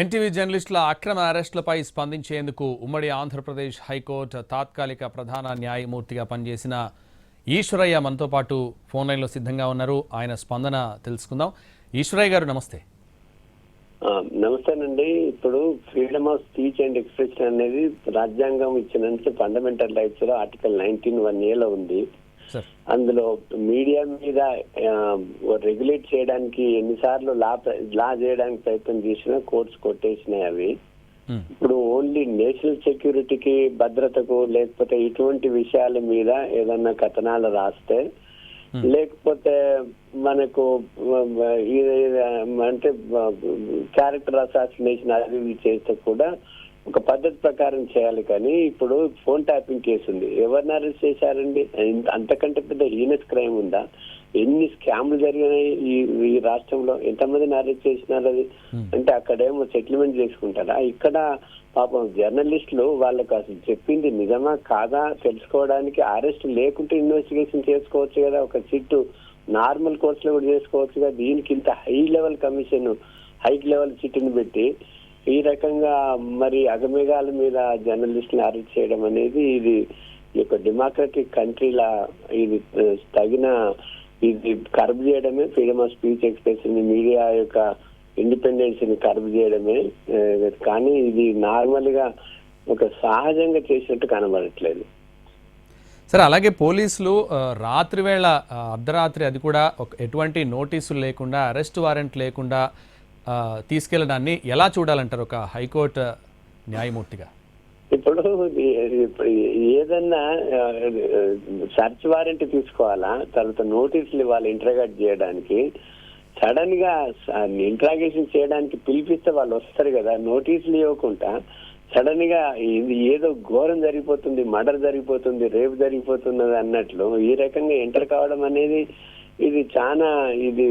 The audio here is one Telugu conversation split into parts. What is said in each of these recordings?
ఎన్టీవీ జర్నలిస్టుల అక్రమ అరెస్టులపై స్పందించేందుకు ఉమ్మడి ఆంధ్రప్రదేశ్ హైకోర్టు తాత్కాలిక ప్రధాన న్యాయమూర్తిగా పనిచేసిన ఈశ్వరయ్య మనతో పాటు ఫోన్ లైన్లో సిద్ధంగా ఉన్నారు. ఆయన స్పందన తెలుసుకుందాం. ఈశ్వరయ్య గారు నమస్తే. నమస్తేనండి. ఇప్పుడు freedom of speech and expression అనేది రాజ్యాంగం ఇచ్చిన ఫండమెంటల్ రైట్స్ లో ఆర్టికల్ 19 1A ఉంది. అందులో మీడియా మీద రెగ్యులేట్ చేయడానికి ఎన్నిసార్లు లా చేయడానికి ప్రయత్నం చేసినా కోర్ట్స్ కొట్టేసినాయి అవి. ఇప్పుడు ఓన్లీ నేషనల్ సెక్యూరిటీకి భద్రతకు లేకపోతే ఇటువంటి విషయాల మీద ఏదన్నా కథనాలు రాస్తే లేకపోతే మనకు అంటే క్యారెక్టర్ అసాసినేషన్ అది చేస్తే కూడా ఒక పద్ధతి ప్రకారం చేయాలి. కానీ ఇప్పుడు ఫోన్ ట్యాపింగ్ కేసు ఉంది, ఎవరిని అరెస్ట్ చేశారండి? అంతకంటే పెద్ద హీనస్ క్రైమ్ ఉందా? ఎన్ని స్కామ్లు జరిగినాయి ఈ రాష్ట్రంలో? ఎంతమందిని అరెస్ట్ చేసినారు? అది అంటే అక్కడేమో సెటిల్మెంట్ చేసుకుంటారా? ఇక్కడ పాపం జర్నలిస్టులు వాళ్ళకు అసలు చెప్పింది నిజమా కాదా తెలుసుకోవడానికి అరెస్ట్ లేకుంటే ఇన్వెస్టిగేషన్ చేసుకోవచ్చు కదా. ఒక సిట్టు నార్మల్ కోర్సులో కూడా చేసుకోవచ్చు కదా. దీనికి ఇంత high level commission, high level సిట్టుని పెట్టి ఈ రకంగా మరి అగమేఘాల మీద జర్నలిస్టుని అరెస్ట్ చేయడం అనేది ఇది ఒక డెమోక్రటిక్ కంట్రీలా ఇది తగిన ఇది కర్బ్ చేయడమే. Freedom of speech expression media యొక్క ఇండిపెండెన్స్ ని కర్బ్ చేయడమే. కానీ ఇది నార్మల్ గా ఒక సహజంగా చేసినట్టు కనబడట్లేదు. సరే, అలాగే పోలీసులు రాత్రి వేళ అర్ధరాత్రి అది కూడా ఎటువంటి నోటీసులు లేకుండా అరెస్ట్ వారెంట్ లేకుండా తీసుకెళ్లడాన్ని ఎలా చూడాలంటారు ఒక హైకోర్టు న్యాయమూర్తిగా? ఇప్పుడు ఏదన్నా సర్చ్ వారెంట్ తీసుకోవాలా, తర్వాత నోటీసులు ఇవ్వాలి ఇంటరాగేట్ చేయడానికి. సడన్ గా ఇంటరాగేషన్ చేయడానికి పిలిపిస్తే వాళ్ళు వస్తారు కదా. నోటీసులు ఇవ్వకుండా సడన్ గా ఏదో ఘోరం జరిగిపోతుంది, మర్డర్ జరిగిపోతుంది, రేపు జరిగిపోతున్నది అన్నట్లు ఈ రకంగా ఎంటర్ కావడం అనేది ఇది చాలా ఇది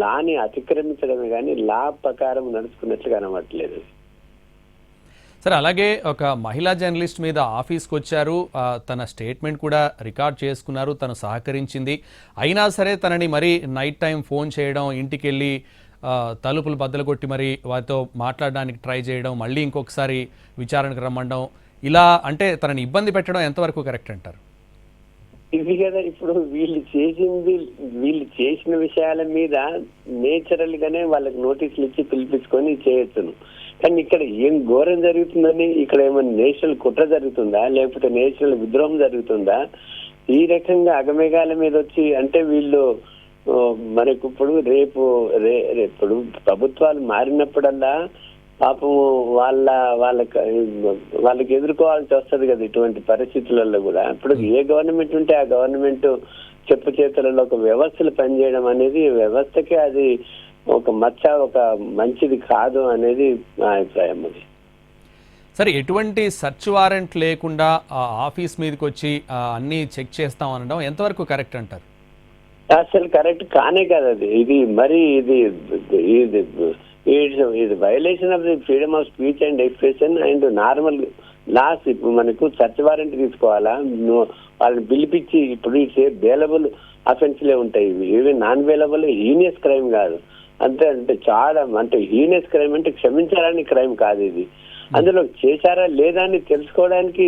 లాని అతిక్రమించడమే కానీ లా ప్రకారం నడుచుకున్నట్లు కనబడట్లేదు. సరే, అలాగే ఒక మహిళా జర్నలిస్ట్ మీద ఆఫీస్కి వచ్చారు, తన స్టేట్మెంట్ కూడా రికార్డ్ చేసుకున్నారు, తను సహకరించింది. అయినా సరే తనని మరి నైట్ టైం ఫోన్ చేయడం, ఇంటికి వెళ్ళి తలుపులు బద్దలు కొట్టి మరి వారితో మాట్లాడడానికి ట్రై చేయడం, మళ్ళీ ఇంకొకసారి విచారణకు రమ్మడం, ఇలా అంటే తనని ఇబ్బంది పెట్టడం ఎంతవరకు కరెక్ట్ అంటారు? ఇది కదా ఇప్పుడు వీళ్ళు చేసిన విషయాల మీద నేచురల్ గానే వాళ్ళకి నోటీసులు ఇచ్చి పిలిపించుకొని చేయొచ్చును. కానీ ఇక్కడ ఏం ఘోరం జరుగుతుందని, ఇక్కడ ఏమైనా నేషనల్ కుట్ర జరుగుతుందా లేకపోతే నేషనల్ విద్రోహం జరుగుతుందా? ఈ రకంగా అగమేఘాల మీద వచ్చి అంటే వీళ్ళు మనకు ఇప్పుడు రేపు ప్రభుత్వాలు మారినప్పుడల్లా పాపం వాళ్ళకి ఎదుర్కోవాల్సి వస్తుంది కదా ఇటువంటి పరిస్థితులలో కూడా. ఇప్పుడు ఏ గవర్నమెంట్ ఉంటే ఆ గవర్నమెంట్ చెప్పు చేతులలో ఒక వ్యవస్థలు పనిచేయడం అనేది వ్యవస్థకే అది ఒక ఒక మంచిది కాదు అనేది నా అభిప్రాయం. అది సరే, ఎటువంటి సర్చ్ వారెంట్ లేకుండా ఆఫీస్ మీదకి వచ్చి అన్ని చెక్ చేస్తాం అనడం ఎంతవరకు కరెక్ట్ అంటారు? అసలు కరెక్ట్ కానే కాదు అది. ఇది మరి ఇది violation of the freedom of speech and expression and normal laws. ఇప్పుడు మనకు సర్చ్ వారెంట్ తీసుకోవాలా, వాళ్ళని పిలిపించి ఇప్పుడు ఇట్స్ బేలబుల్ అఫెన్స్లే ఉంటాయి. ఇవి నాన్ బేలబుల్ హీనియస్ క్రైమ్ కాదు. అంటే చాలా అంటే హీనియస్ క్రైమ్ అంటే క్షమించాలని క్రైమ్ కాదు ఇది. అందులో చేశారా లేదా అని తెలుసుకోవడానికి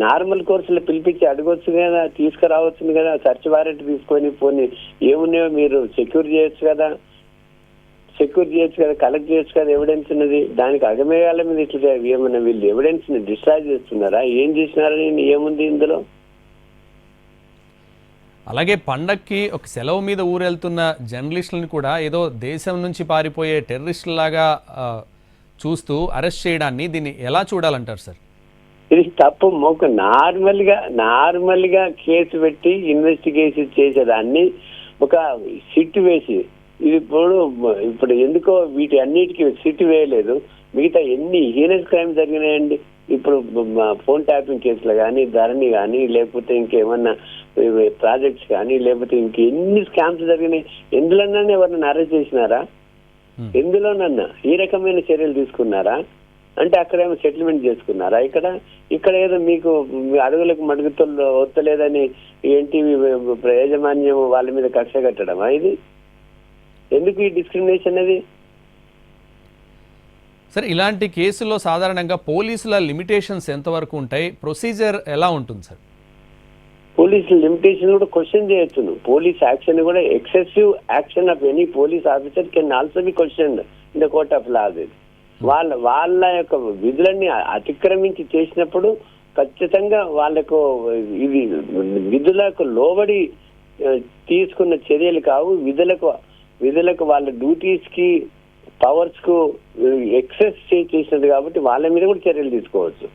నార్మల్ కోర్సులో పిలిపించి అడగొచ్చు కదా, తీసుకురావచ్చు కదా. సర్చ్ వారెంట్ తీసుకొని పోనీ ఏమున్నాయో మీరు సెక్యూర్ చేయొచ్చు కదా, కలెక్ట్ చేయొచ్చు కదా ఎవిడెన్స్ ఉన్నది. దానికి అగమేయాల మీద ఇట్లా ఏమన్నా వీళ్ళు ఎవిడెన్స్ ని డిస్ట్రాయ్ చేస్తున్నారా? ఏం చేసినారని ఏముంది ఇందులో? అలాగే పండక్కి ఒక సెలవు మీద ఊరెళ్తున్న జర్నలిస్టులను కూడా ఏదో దేశం నుంచి పారిపోయే టెర్రరిస్టులాగా చూస్తూ అరెస్ట్ చేయడాన్ని దీన్ని ఎలా చూడాలంటారు సార్? ఇది తప్పు. నార్మల్ గా కేసు పెట్టి ఇన్వెస్టిగేషన్ చేసేదాన్ని ఒక సిట్ వేసి ఇది ఇప్పుడు ఎందుకో వీటి అన్నిటికీ సిట్ వేయలేదు. మిగతా ఎన్ని హీనస్ క్రైమ్ జరిగినాయండి. ఇప్పుడు ఫోన్ ట్యాపింగ్ కేసులు కానీ, ధరణి కానీ, లేకపోతే ఇంకేమన్నా ప్రాజెక్ట్స్ కానీ, లేకపోతే ఇంకెన్ని స్కామ్స్ జరిగినాయి. ఎందులోనన్నా ఎవరన్నా అరెస్ట్ చేసినారా? ఎందులోనన్నా ఈ రకమైన చర్యలు తీసుకున్నారా? అంటే అక్కడేమో సెటిల్మెంట్ చేసుకున్నారా? ఇక్కడ ఏదో మీకు అడుగులకు మడుగుతో వస్తలేదని ఎన్టీవీ యాజమాన్యం వాళ్ళ మీద కక్ష కట్టడమా? ఇది ఎందుకు ఈ డిస్క్రిమినేషన్ అనేది? సరే, ఇలాంటి కేసుల్లో సాధారణంగా పోలీసుల లిమిటేషన్స్ ఎంతవరకు ఉంటాయి? ప్రొసీజర్ ఎలా ఉంటుంది సార్? పోలీస్ లిమిటేషన్ కూడా క్వశ్చన్ చేయొచ్చు. పోలీస్ యాక్షన్ కూడా excessive action of any police officer can also be question in the court of law. వాళ్ళ యొక్క విధులన్నీ అతిక్రమించి చేసినప్పుడు ఖచ్చితంగా వాళ్ళకు ఇది విధులకు లోబడి తీసుకున్న చర్యలు కావు. విధులకు వాళ్ళ డ్యూటీస్ కి పవర్స్ కు ఎక్సెస్ చేసినది కాబట్టి వాళ్ళ మీద కూడా చర్యలు తీసుకోవచ్చు.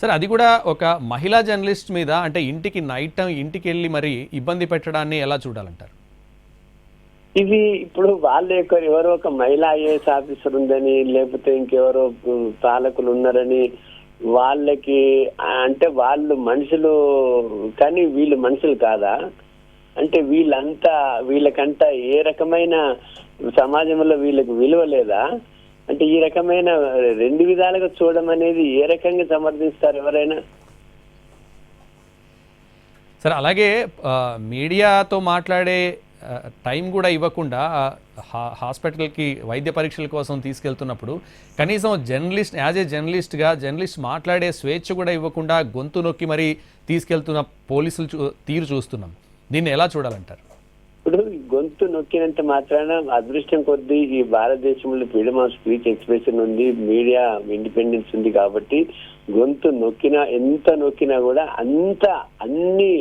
సరే, అది కూడా ఒక మహిళా జర్నలిస్ట్ మీద అంటే ఇంటికి నైట్ టైం ఇంటికి వెళ్ళి మరి ఇబ్బంది పెట్టడాన్ని ఎలా చూడాలంటారు? ఇది ఇప్పుడు వాళ్ళ యొక్క ఎవరో ఒక మహిళా ఐఏఎస్ ఆఫీసర్ ఉందని లేకపోతే ఇంకెవరో పాలకులు ఉన్నారని వాళ్ళకి అంటే వాళ్ళు మనుషులు కానీ వీళ్ళు మనుషులు కాదా? అంటే వీళ్ళకంతా ఏ రకమైన సమాజంలో వీళ్ళకి విలువ లేదా? అంటే ఈ రకమైన రెండు విధాలుగా చూడడం అనేది ఏ రకంగా సమర్థిస్తారు ఎవరైనా? సరే, అలాగే మీడియాతో మాట్లాడే టైం కూడా ఇవ్వకుండా హాస్పిటల్కి వైద్య పరీక్షల కోసం తీసుకెళ్తున్నప్పుడు కనీసం జర్నలిస్ట్ మాట్లాడే స్వేచ్ఛ కూడా ఇవ్వకుండా గొంతు నొక్కి మరీ తీసుకెళ్తున్న పోలీసులు తీరు చూస్తున్నాం. దీన్ని ఎలా చూడాలంటారు? ఇప్పుడు గొంతు నొక్కినంత మాత్రాన అదృష్టం కొద్దీ ఈ భారతదేశంలో ఫ్రీడమ్ ఆఫ్ స్పీచ్ ఎక్స్ప్రెషన్ ఉంది, మీడియా ఇండిపెండెన్స్ ఉంది కాబట్టి గొంతు నొక్కినా ఎంత నొక్కినా కూడా అన్ని